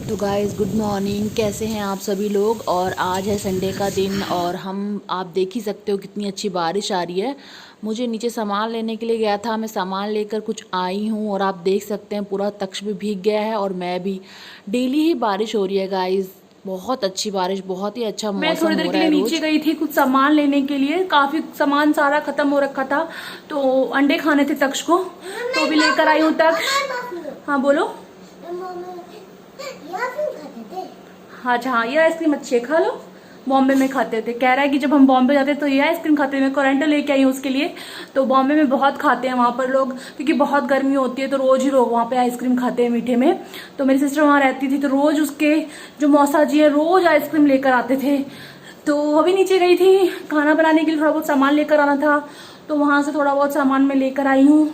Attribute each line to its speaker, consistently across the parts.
Speaker 1: तो guys good morning, कैसे हैं आप सभी लोग। और आज है संडे का दिन और आप देख ही सकते हो कितनी अच्छी बारिश आ रही है। मुझे नीचे सामान लेने के लिए गया था, मैं सामान लेकर कुछ आई हूँ और आप देख सकते हैं पूरा तख्श भी भीग गया है और मैं भी। डेली ही बारिश हो रही है गाइस, बहुत अच्छी बारिश, बहुत ही अच्छा
Speaker 2: मैं थोड़ी
Speaker 1: मौसम
Speaker 2: देर
Speaker 1: हो
Speaker 2: के
Speaker 1: रहा
Speaker 2: लिए
Speaker 1: है
Speaker 2: नीचे
Speaker 1: रोज।
Speaker 2: गई थी कुछ सामान लेने के लिए। काफी सामान सारा खत्म हो रखा था, तो अंडे खाने थे तक्ष को, तो भी लेकर आई हूँ तक्ष। हाँ बोलो। अच्छा हाँ, ये आइसक्रीम अच्छी है, खा लो। बॉम्बे में खाते थे, कह रहा है कि जब हम बॉम्बे जाते तो ये आइसक्रीम खाते थे। मैं कोरेंटो लेके आई हूँ उसके लिए। तो बॉम्बे में बहुत खाते हैं वहाँ पर लोग, क्योंकि बहुत गर्मी होती है तो रोज ही लोग वहाँ पे आइसक्रीम खाते हैं मीठे में। तो मेरी सिस्टर वहाँ रहती थी तो रोज उसके जो मौसा जी है रोज आइसक्रीम लेकर आते थे। तो अभी नीचे गई थी खाना बनाने के लिए, थोड़ा बहुत सामान लेकर आना था, तो वहां से थोड़ा बहुत सामान मैं लेकर आई हूँ।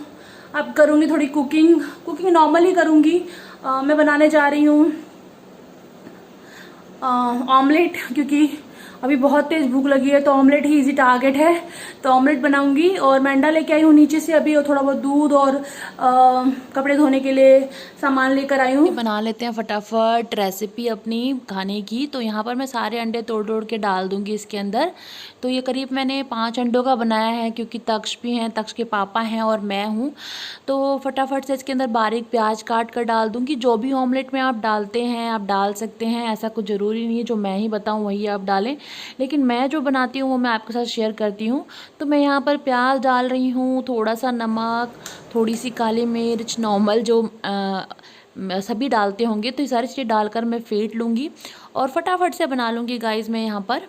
Speaker 2: अब करूंगी थोड़ी कुकिंग नॉर्मल ही करूंगी। मैं बनाने जा रही हूँ ऑमलेट, क्योंकि अभी बहुत तेज भूख लगी है तो ऑमलेट ही इजी टारगेट है। तो ऑमलेट बनाऊंगी और मैं अंडा लेके आई हूँ नीचे से अभी, और थोड़ा बहुत दूध और कपड़े धोने के लिए सामान लेकर आई हूँ।
Speaker 1: बना लेते हैं फटाफट रेसिपी अपनी खाने की। तो यहाँ पर मैं सारे अंडे तोड़ तोड़ के डाल दूंगी इसके अंदर। तो ये करीब मैंने 5 अंडों का बनाया है, क्योंकि तक्ष भी हैं, तक्ष के पापा हैं और मैं हूँ। तो फटाफट से इसके अंदर बारीक प्याज काट कर डाल दूंगी। जो भी ऑमलेट में आप डालते हैं आप डाल सकते हैं, ऐसा कुछ ज़रूरी नहीं है जो मैं ही बताऊँ वही आप डालें, लेकिन मैं जो बनाती हूँ वो मैं आपके साथ शेयर करती हूँ। तो मैं यहाँ पर प्याज डाल रही हूँ, थोड़ा सा नमक, थोड़ी सी काली मिर्च, नॉर्मल जो सभी डालते होंगे, तो ये सारी चीज़ें डालकर मैं फेंट लूँगी और फटाफट से बना लूँगी गाइस। मैं यहाँ पर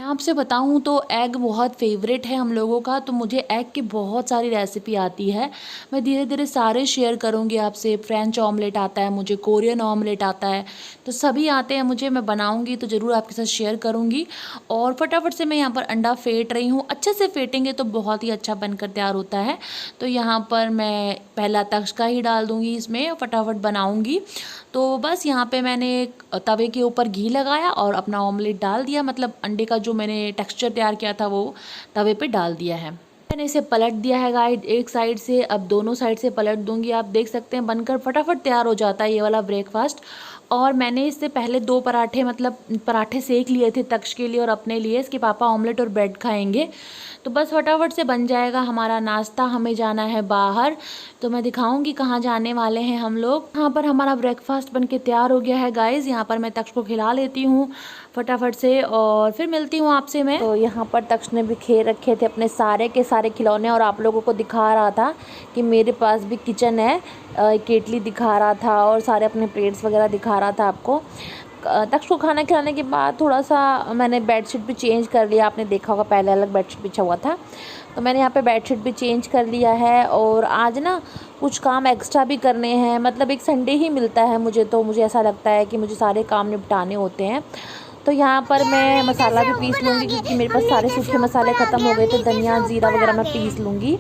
Speaker 1: आपसे बताऊं तो एग बहुत फेवरेट है हम लोगों का, तो मुझे एग की बहुत सारी रेसिपी आती है। मैं धीरे धीरे सारे शेयर करूंगी आपसे। फ्रेंच ऑमलेट आता है मुझे, कोरियन ऑमलेट आता है, तो सभी आते हैं मुझे। मैं बनाऊंगी तो ज़रूर आपके साथ शेयर करूंगी। और फटाफट से मैं यहाँ पर अंडा फेंट रही हूँ। अच्छे से फेंटेंगे तो बहुत ही अच्छा बनकर तैयार होता है। तो यहाँ पर मैं पहला तक्ष का ही डाल दूँगी इसमें, फटाफट बनाऊँगी। तो बस यहाँ पे मैंने तवे के ऊपर घी लगाया और अपना ऑमलेट डाल दिया, मतलब अंडे का जो मैंने टेक्सचर तैयार किया था वो तवे पे डाल दिया है। मैंने इसे पलट दिया है गाइस एक साइड से, अब दोनों साइड से पलट दूंगी। आप देख सकते हैं बनकर फटाफट तैयार हो जाता है ये वाला ब्रेकफास्ट। और मैंने इससे पहले 2 पराठे, मतलब पराठे सेक लिए थे तक्ष के लिए और अपने लिए। इसके पापा ऑमलेट और ब्रेड खाएंगे, तो बस फटाफट से बन जाएगा हमारा नाश्ता। हमें जाना है बाहर, तो मैं दिखाऊंगी कहाँ जाने वाले हैं हम लोग। यहाँ पर हमारा ब्रेकफास्ट बनके तैयार हो गया है गाइस। यहाँ पर मैं तक्ष को खिला लेती हूँ फटाफट से और फिर मिलती हूँ आपसे मैं। तो यहाँ पर तक्ष ने भी खेल रखे थे अपने सारे के सारे खिलौने और आप लोगों को दिखा रहा था कि मेरे पास भी किचन है। केटली दिखा रहा था और सारे अपने प्लेट्स वगैरह दिखा रहा था आपको। तक्ष को खाना खिलाने के बाद थोड़ा सा मैंने बेडशीट भी चेंज कर लिया। आपने देखा होगा पहले अलग बेडशीट बिछा हुआ था, तो मैंने यहाँ पे बेडशीट भी चेंज कर लिया है। और आज ना कुछ काम एक्स्ट्रा भी करने हैं, मतलब एक संडे ही मिलता है मुझे, तो मुझे ऐसा लगता है कि मुझे सारे काम निपटाने होते हैं। तो यहाँ पर मैं मसाला भी पीस लूँगी, क्योंकि मेरे पास सारे सूखे मसाले ख़त्म हो गए थे। धनिया जीरा वगैरह मैं पीस लूँगी।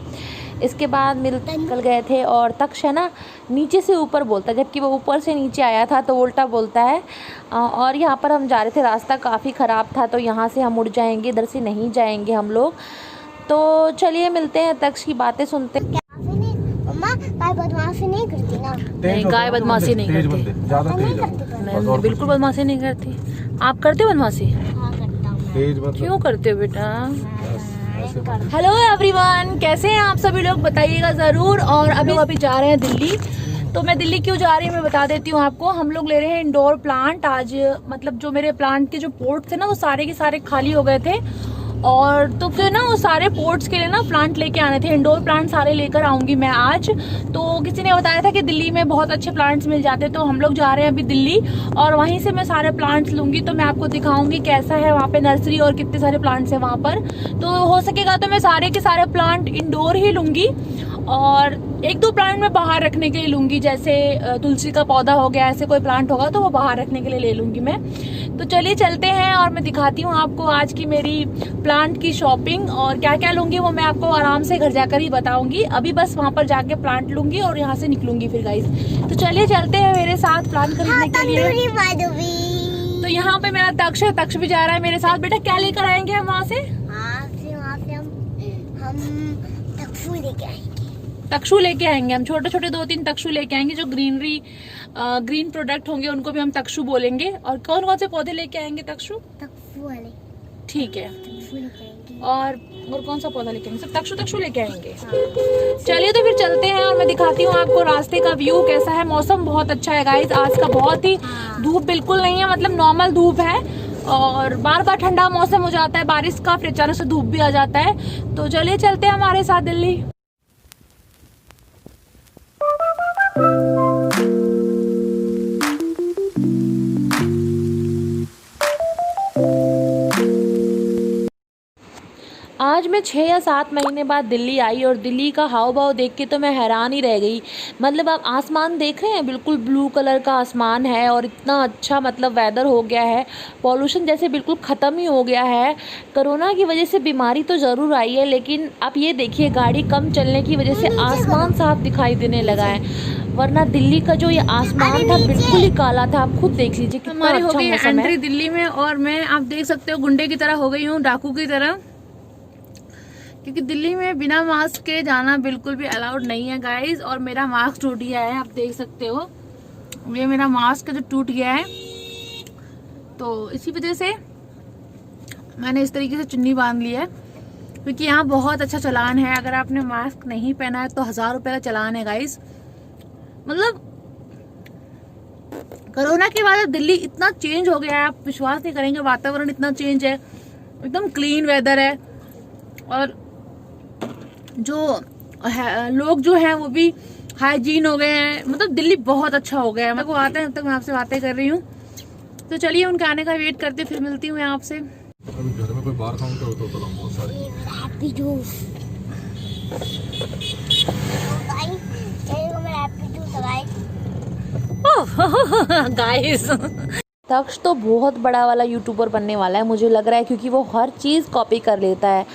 Speaker 1: इसके बाद निकल गए थे और तक्ष है ना नीचे से ऊपर बोलता है, जबकि वो ऊपर से नीचे आया था तो उल्टा बोलता है। और यहाँ पर हम जा रहे थे, रास्ता काफ़ी ख़राब था, तो यहाँ से हम मुड़ जाएंगे, इधर से नहीं जाएंगे हम लोग। तो चलिए मिलते हैं, तक्ष की बातें सुनते हैं।
Speaker 2: गाय बदमाशी नहीं करती ना?
Speaker 1: नहीं, गाय बदमाशी नहीं करती, मैं बिल्कुल बदमाशी नहीं करती। आप करते हो बदमाशी?
Speaker 2: हाँ करता हूँ।
Speaker 1: क्यों करते हो बेटा? हेलो एवरीवन, कैसे हैं आप सभी लोग, बताइएगा ज़रूर। और अभी जा रहे हैं दिल्ली। तो मैं दिल्ली क्यों जा रही हूँ मैं बता देती हूँ आपको। हम लोग ले रहे हैं इंडोर प्लांट आज, मतलब जो मेरे प्लांट के जो पोर्ट थे ना वो सारे के सारे खाली हो गए थे, और तो फिर ना वो सारे पोर्ट्स के लिए ना प्लांट लेके आने थे। इंडोर प्लांट सारे लेकर आऊंगी मैं आज। तो किसी ने बताया था कि दिल्ली में बहुत अच्छे प्लांट्स मिल जाते हैं, तो हम लोग जा रहे हैं अभी दिल्ली और वहीं से मैं सारे प्लांट्स लूंगी। तो मैं आपको दिखाऊंगी कैसा है वहाँ पे नर्सरी और कितने सारे प्लांट्स है वहाँ पर। तो हो सकेगा तो मैं सारे के सारे प्लांट इंडोर ही लूंगी और 1-2 प्लांट मैं बाहर रखने के लिए लूंगी, जैसे तुलसी का पौधा हो गया, ऐसे कोई प्लांट होगा तो वो बाहर रखने के लिए ले लूंगी मैं। तो चलिए चलते हैं और मैं दिखाती हूँ आपको आज की मेरी प्लांट की शॉपिंग, और क्या क्या लूंगी वो मैं आपको आराम से घर जाकर ही बताऊंगी। अभी बस वहां पर जाके प्लांट लूंगी और यहाँ से निकलूंगी फिर गाइस। तो चलिए चलते हैं मेरे साथ प्लांट खरीदने के लिए। तो यहाँ पे मेरा तक्ष भी जा रहा है मेरे साथ। बेटा क्या लेकर आएंगे हम वहाँ से? हम तक्षु लेके आएंगे। तक्षु लेके आएंगे हम, छोटे छोटे 2-3 तक्षु लेके आएंगे जो ग्रीनरी
Speaker 2: ग्रीन प्रोडक्ट होंगे उनको भी हम तक्षु बोलेंगे। और कौन कौन से पौधे लेके आएंगे तक्षु?
Speaker 3: तक्षु वाले।
Speaker 2: ठीक है।
Speaker 3: तक्षु लेके आएंगे।
Speaker 2: और कौन सा पौधा लेके आएंगे? सब तक्षु लेके आएंगे। चलिए तो फिर चलते हैं और मैं दिखाती हूँ आपको रास्ते का व्यू कैसा है। मौसम बहुत अच्छा है गाइस आज का, बहुत ही धूप बिल्कुल नहीं है, मतलब नॉर्मल धूप है और बार बार ठंडा मौसम हो जाता है बारिश का, फिर अचानक से धूप भी आ जाता है। तो चलिए चलते हैं हमारे साथ दिल्ली। आज मैं 6 या 7 महीने बाद दिल्ली आई और दिल्ली का हाव भाव देख के तो मैं हैरान ही रह गई। मतलब आप आसमान देख रहे हैं, बिल्कुल ब्लू कलर का आसमान है और इतना अच्छा मतलब वेदर हो गया है। पॉल्यूशन जैसे बिल्कुल ख़त्म ही हो गया है। कोरोना की वजह से बीमारी तो ज़रूर आई है, लेकिन आप ये देखिए गाड़ी कम चलने की वजह से आसमान साफ दिखाई देने लगा है, वरना दिल्ली का जो ये आसमान था बिल्कुल ही काला था। आप खुद देख लीजिए कितना अच्छा मौसम है। एंट्री दिल्ली में और मैं आप देख सकते हो गुंडे की तरह हो गई हूँ, डाकू की तरह, क्योंकि दिल्ली में बिना मास्क के जाना बिल्कुल भी अलाउड नहीं है गाइस। और मेरा मास्क टूट गया है, आप देख सकते हो ये मेरा मास्क जो टूट गया है, तो इसी वजह से मैंने इस तरीके से चुन्नी बांध ली है, क्योंकि यहाँ बहुत अच्छा चालान है। अगर आपने मास्क नहीं पहना है तो 1000 रुपए का चालान है गाइस। मतलब कोरोना के बाद दिल्ली इतना चेंज हो गया है, आप विश्वास नहीं करेंगे। वातावरण इतना चेंज है, एकदम क्लीन वेदर है और जो लोग जो हैं वो भी हाइजीन हो गए हैं। मतलब दिल्ली बहुत अच्छा हो गया है। वो आते हैं तब तक मैं आपसे बातें कर रही हूँ, तो चलिए उनके आने का वेट करते फिर मिलती हूँ आपसे।
Speaker 4: अभी घर में कोई बाहर काउंटर होता तो बहुत सारे
Speaker 3: हैप्पी जूस
Speaker 2: गाइस
Speaker 1: तक्ष तो बहुत बड़ा वाला यूट्यूबर बनने वाला है मुझे लग रहा है, क्योंकि वो हर चीज़ कॉपी कर लेता है।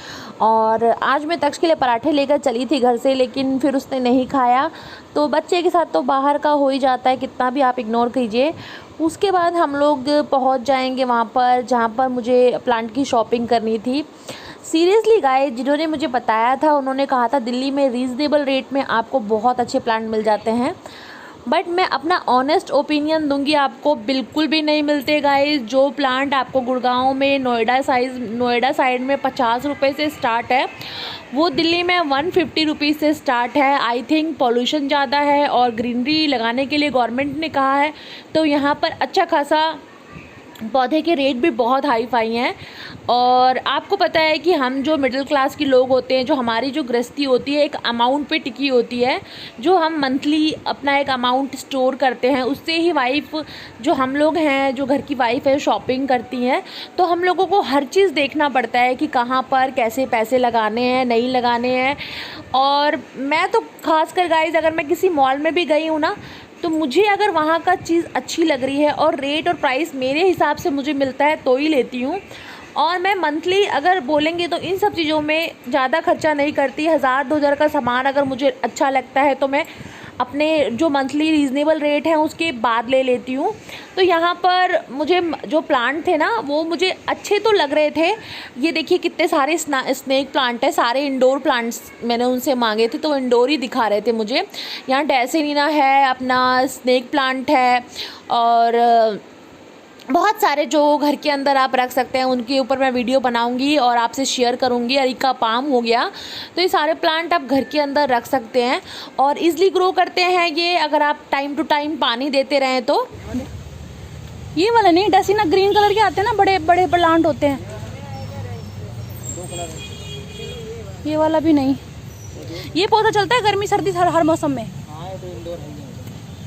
Speaker 1: और आज मैं तक्ष के लिए पराठे लेकर चली थी घर से, लेकिन फिर उसने नहीं खाया। तो बच्चे के साथ तो बाहर का हो ही जाता है, कितना भी आप इग्नोर कीजिए। उसके बाद हम लोग पहुंच जाएंगे वहाँ पर जहाँ पर मुझे प्लांट की शॉपिंग करनी थी। सीरियसली गाइस, जिन्होंने मुझे बताया था उन्होंने कहा था दिल्ली में रीज़नेबल रेट में आपको बहुत अच्छे प्लांट मिल जाते हैं, बट मैं अपना ऑनेस्ट ओपिनियन दूंगी, आपको बिल्कुल भी नहीं मिलते गाइस। जो प्लांट आपको गुड़गांव में नोएडा साइड में 50 रुपये से स्टार्ट है, वो दिल्ली में 150 रुपीज़ से स्टार्ट है। आई थिंक पॉल्यूशन ज़्यादा है और ग्रीनरी लगाने के लिए गवर्नमेंट ने कहा है, तो यहाँ पर अच्छा खासा पौधे के रेट भी बहुत हाई फाई हैं। और आपको पता है कि हम जो मिडिल क्लास के लोग होते हैं, जो हमारी जो गृहस्थी होती है एक अमाउंट पे टिकी होती है, जो हम मंथली अपना एक अमाउंट स्टोर करते हैं, उससे ही वाइफ जो हम लोग हैं, जो घर की वाइफ है, शॉपिंग करती हैं। तो हम लोगों को हर चीज़ देखना पड़ता है कि कहाँ पर कैसे पैसे लगाने हैं, नहीं लगाने हैं। और मैं तो खासकर गाइस अगर मैं किसी मॉल में भी गई हूँ ना, तो मुझे अगर वहाँ का चीज़ अच्छी लग रही है और रेट और प्राइस मेरे हिसाब से मुझे मिलता है तो ही लेती हूँ। और मैं मंथली अगर बोलेंगे तो इन सब चीज़ों में ज़्यादा खर्चा नहीं करती। 1000-2000 का सामान अगर मुझे अच्छा लगता है तो मैं अपने जो मंथली रीज़नेबल रेट हैं उसके बाद ले लेती हूँ। तो यहाँ पर मुझे जो प्लांट थे ना वो मुझे अच्छे तो लग रहे थे। ये देखिए कितने सारे स्नेक प्लांट है, सारे इंडोर प्लांट्स मैंने उनसे मांगे थे तो इंडोर ही दिखा रहे थे मुझे। यहाँ डेसिनीना है, अपना स्नेक प्लांट है और बहुत सारे जो घर के अंदर आप रख सकते हैं, उनके ऊपर मैं वीडियो बनाऊंगी और आपसे शेयर करूंगी। अरिका पाम हो गया, तो ये सारे प्लांट आप घर के अंदर रख सकते हैं और इजीली ग्रो करते हैं ये, अगर आप टाइम टू टाइम पानी देते रहें तो।
Speaker 2: ये वाला नहीं, डेसिना ग्रीन कलर के आते हैं ना, बड़े बड़े प्लांट होते हैं। ये वाला भी नहीं। ये पौधा चलता है गर्मी सर्दी हर मौसम में।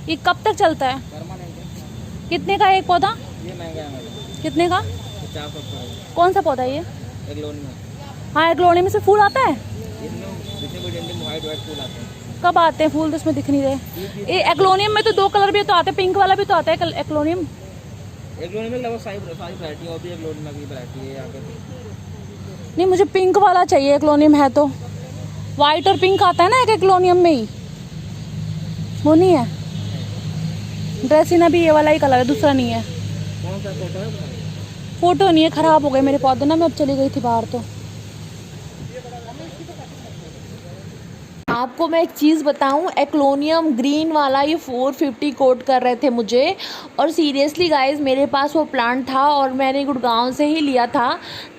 Speaker 2: ये कब तक चलता है? कितने का एक पौधा?
Speaker 5: ये महंगा है।
Speaker 2: कितने का?
Speaker 5: 50 रुपये।
Speaker 2: कौन सा पौधा है ये?
Speaker 5: एग्लोनिमा।
Speaker 2: हाँ, एग्लोनिमा में से फूल आता है?
Speaker 5: इसमें जितने बड़ी डंडी में व्हाइट फूल आते हैं।
Speaker 2: कब आते हैं फूल? तो इसमें दिख नहीं रहे। ये एग्लोनियम में तो 2 कलर भी तो आते हैं, पिंक वाला भी तो आता है एग्लोनियम।
Speaker 5: एग्लोनिमा में लगभग सारी वैरायटी और भी एग्लोनिमा की वैरायटी है यहाँ पे।
Speaker 2: नहीं, मुझे पिंक वाला चाहिए। एग्लोनियम है तो व्हाइट और पिंक आता है ना एक एग्लोनियम में ही, वो नहीं है। ड्रेसिना भी ये वाला ही कलर है, दूसरा नहीं है।
Speaker 5: कौन सा फोटो है?
Speaker 2: फोटो नहीं है, खराब हो गए मेरे पौधे ना, मैं अब चली गई थी बाहर। तो
Speaker 1: आपको मैं एक चीज़ बताऊं, एक्लोनियम ग्रीन वाला ये 450 कोट कर रहे थे मुझे। और सीरियसली गाइस मेरे पास वो प्लांट था और मैंने गुड़गांव से ही लिया था।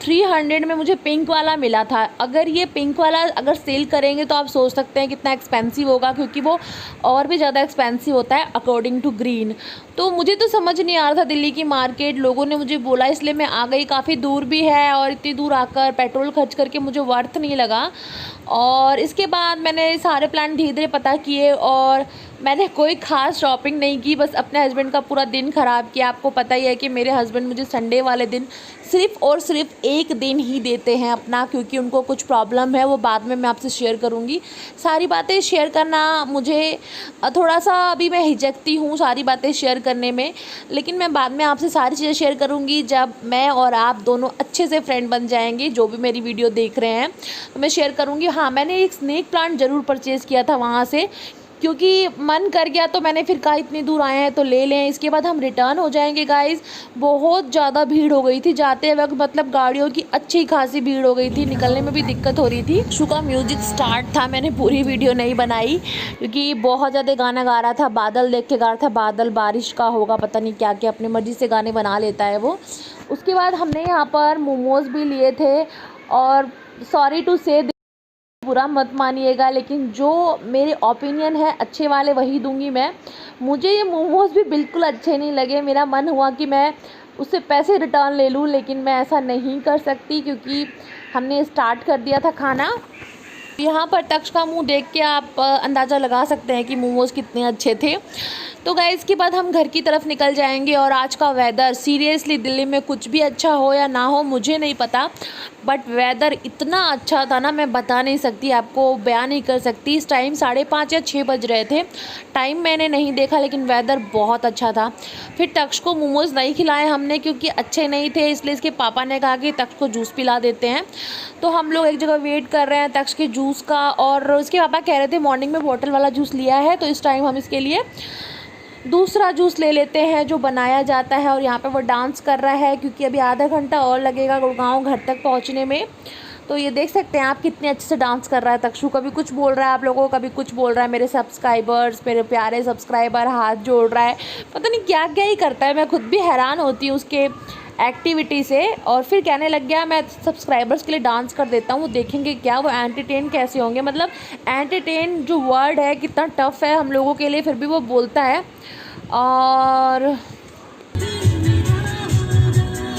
Speaker 1: 300 में मुझे पिंक वाला मिला था। अगर ये पिंक वाला अगर सेल करेंगे तो आप सोच सकते हैं कितना एक्सपेंसिव होगा, क्योंकि वो और भी ज़्यादा एक्सपेंसिव होता है अकॉर्डिंग टू ग्रीन। तो मुझे तो समझ नहीं आ रहा था दिल्ली की मार्केट, लोगों ने मुझे बोला इसलिए मैं आ गई। काफ़ी दूर भी है और इतनी दूर आकर पेट्रोल खर्च करके मुझे वर्थ नहीं लगा। और इसके बाद मैंने सारे प्लान धीरे धीरे पता किए और मैंने कोई ख़ास शॉपिंग नहीं की, बस अपने हस्बैंड का पूरा दिन ख़राब किया। आपको पता ही है कि मेरे हस्बैंड मुझे संडे वाले दिन सिर्फ़ और सिर्फ एक दिन ही देते हैं अपना, क्योंकि उनको कुछ प्रॉब्लम है। वो बाद में मैं आपसे शेयर करूँगी। सारी बातें शेयर करना मुझे थोड़ा सा अभी मैं हिचकती हूँ सारी बातें शेयर करने में, लेकिन मैं बाद में आपसे सारी चीज़ें शेयर करूँगी जब मैं और आप दोनों अच्छे से फ्रेंड बन जाएंगे। जो भी मेरी वीडियो देख रहे हैं तो मैं शेयर करूँगी। हाँ, मैंने एक स्नेक प्लांट ज़रूर परचेज़ किया था वहाँ से, क्योंकि मन कर गया तो मैंने फिर कहा इतनी दूर आए हैं तो ले लें। इसके बाद हम रिटर्न हो जाएंगे गाइस। बहुत ज़्यादा भीड़ हो गई थी जाते वक्त, मतलब गाड़ियों की अच्छी खासी भीड़ हो गई थी, निकलने में भी दिक्कत हो रही थी। शू का म्यूज़िक स्टार्ट था, मैंने पूरी वीडियो नहीं बनाई क्योंकि बहुत ज़्यादा गाना गा रहा था। बादल देख के गा रहा था, बादल बारिश का होगा पता नहीं क्या क्या, अपनी मर्ज़ी से गाने बना लेता है वो। उसके बाद हमने यहाँ पर मोमोज़ भी लिए थे और सॉरी टू से बुरा मत मानिएगा, लेकिन जो मेरे ओपिनियन है अच्छे वाले वही दूंगी मैं। मुझे ये मोमोज़ भी बिल्कुल अच्छे नहीं लगे। मेरा मन हुआ कि मैं उससे पैसे रिटर्न ले लूँ, लेकिन मैं ऐसा नहीं कर सकती क्योंकि हमने स्टार्ट कर दिया था खाना। यहाँ पर तक्ष का मुंह देख के आप अंदाज़ा लगा सकते हैं कि मोमोज़ कितने अच्छे थे। तो गाइस इसके बाद हम घर की तरफ निकल जाएंगे। और आज का वेदर सीरियसली दिल्ली में कुछ भी अच्छा हो या ना हो मुझे नहीं पता, बट वेदर इतना अच्छा था ना, मैं बता नहीं सकती, आपको बयान नहीं कर सकती। इस टाइम 5:30 या 6 बज रहे थे, टाइम मैंने नहीं देखा, लेकिन वेदर बहुत अच्छा था। फिर तक्ष को मोमोज़ नहीं खिलाए हमने क्योंकि अच्छे नहीं थे, इसलिए इसके पापा ने कहा कि तक्ष को जूस पिला देते हैं। तो हम लोग एक जगह वेट कर रहे हैं तक्ष के जूस का, और उसके पापा कह रहे थे मॉर्निंग में बॉटल वाला जूस लिया है, तो इस टाइम हम इसके लिए दूसरा जूस ले लेते हैं जो बनाया जाता है। और यहाँ पे वो डांस कर रहा है क्योंकि अभी आधा घंटा और लगेगा गुड़गांव घर तक पहुँचने में। तो ये देख सकते हैं आप कितने अच्छे से डांस कर रहा है तक्षु। कभी कुछ बोल रहा है आप लोगों को, कभी कुछ बोल रहा है। मेरे सब्सक्राइबर्स, मेरे प्यारे सब्सक्राइबर हाथ जोड़ रहा है, पता नहीं क्या क्या ही करता है। मैं खुद भी हैरान होती हूँ उसके एक्टिविटी से। और फिर कहने लग गया मैं सब्सक्राइबर्स के लिए डांस कर देता हूँ, देखेंगे क्या वो एंटरटेन कैसे होंगे। मतलब एंटरटेन जो वर्ड है कितना टफ़ है हम लोगों के लिए, फिर भी वो बोलता है। और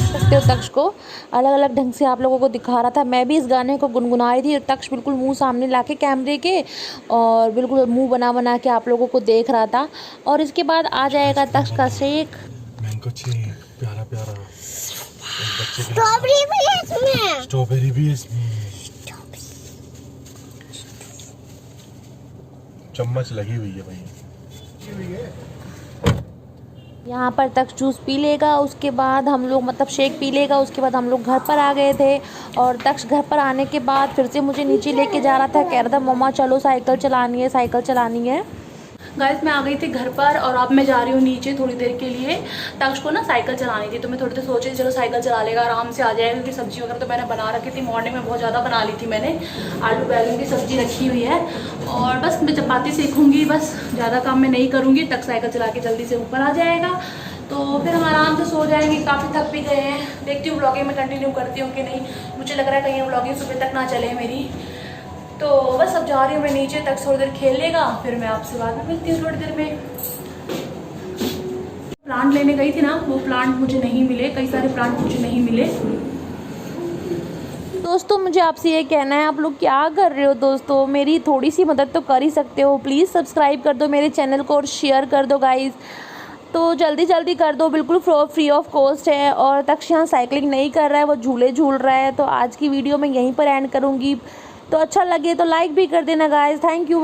Speaker 1: सकते हो तक्ष को अलग अलग ढंग से आप लोगों को दिखा रहा था। मैं भी इस गाने को गुनगुना रही थी और तक्ष बिल्कुल मुंह सामने लाके कैमरे के और बिल्कुल मुंह बना बना के आप लोगों को देख रहा था। और इसके बाद आ जाएगा तक्ष का शेक,
Speaker 4: मैंगो शेक, प्यारा प्यारा।
Speaker 3: स्ट्रॉबेरी भी है इसमें।
Speaker 4: स्ट्रॉबेरी भी है इसमें। चम्मच लगी हुई है भाई।
Speaker 1: यहाँ पर तक्ष जूस पी लेगा, उसके बाद हम लोग मतलब शेक पी लेगा। उसके बाद हम लोग घर पर आ गए थे और तक्ष घर पर आने के बाद फिर से मुझे नीचे लेके जा रहा था, कह रहा था मम्मा चलो साइकिल चलानी है, साइकिल चलानी है।
Speaker 2: गाइस मैं आ गई थी घर पर और अब मैं जा रही हूँ नीचे थोड़ी देर के लिए। तक्ष को ना साइकिल चलानी थी, तो मैं थोड़ी देर सोची चलो साइकिल चला लेगा, आराम से आ जाएगा, क्योंकि सब्जी वगैरह तो मैंने बना रखी थी। मॉर्निंग में बहुत ज़्यादा बना ली थी मैंने, आलू बैगन की सब्जी रखी हुई है। और बस मैं चपाती सीखूँगी, बस ज़्यादा काम मैं नहीं करूँगी। तक्ष साइकिल चला के जल्दी से ऊपर आ जाएगा, तो फिर हम आराम से सो जाएंगे। काफ़ी थक भी गए हैं। देखती हूँ व्लॉगिंग में कंटिन्यू करती हूँ कि नहीं, मुझे लग रहा है कहीं व्लॉगिंग सुबह तक ना चले मेरी। तो बस अब जा रही हूँ मैं नीचे तक, थोड़ी देर खेल लेगा, फिर मैं आपसे बाद में मिलती हूँ थोड़ी देर में। प्लांट लेने गई थी ना, वो प्लांट मुझे नहीं मिले, कई सारे प्लांट मुझे नहीं मिले।
Speaker 1: दोस्तों मुझे आपसे ये कहना है, आप लोग क्या कर रहे हो दोस्तों, मेरी थोड़ी सी मदद तो कर ही सकते हो। प्लीज़ सब्सक्राइब कर दो मेरे चैनल को और शेयर कर दो गाइज़, तो जल्दी जल्दी कर दो, बिल्कुल फ्री ऑफ कॉस्ट है। और तक्ष यहाँ साइकिलिंग नहीं कर रहा है, वो झूले झूल रहा है। तो आज की वीडियो मैं यहीं पर एंड करूँगी, तो अच्छा लगे तो लाइक भी कर देना गाइज़। Thank you.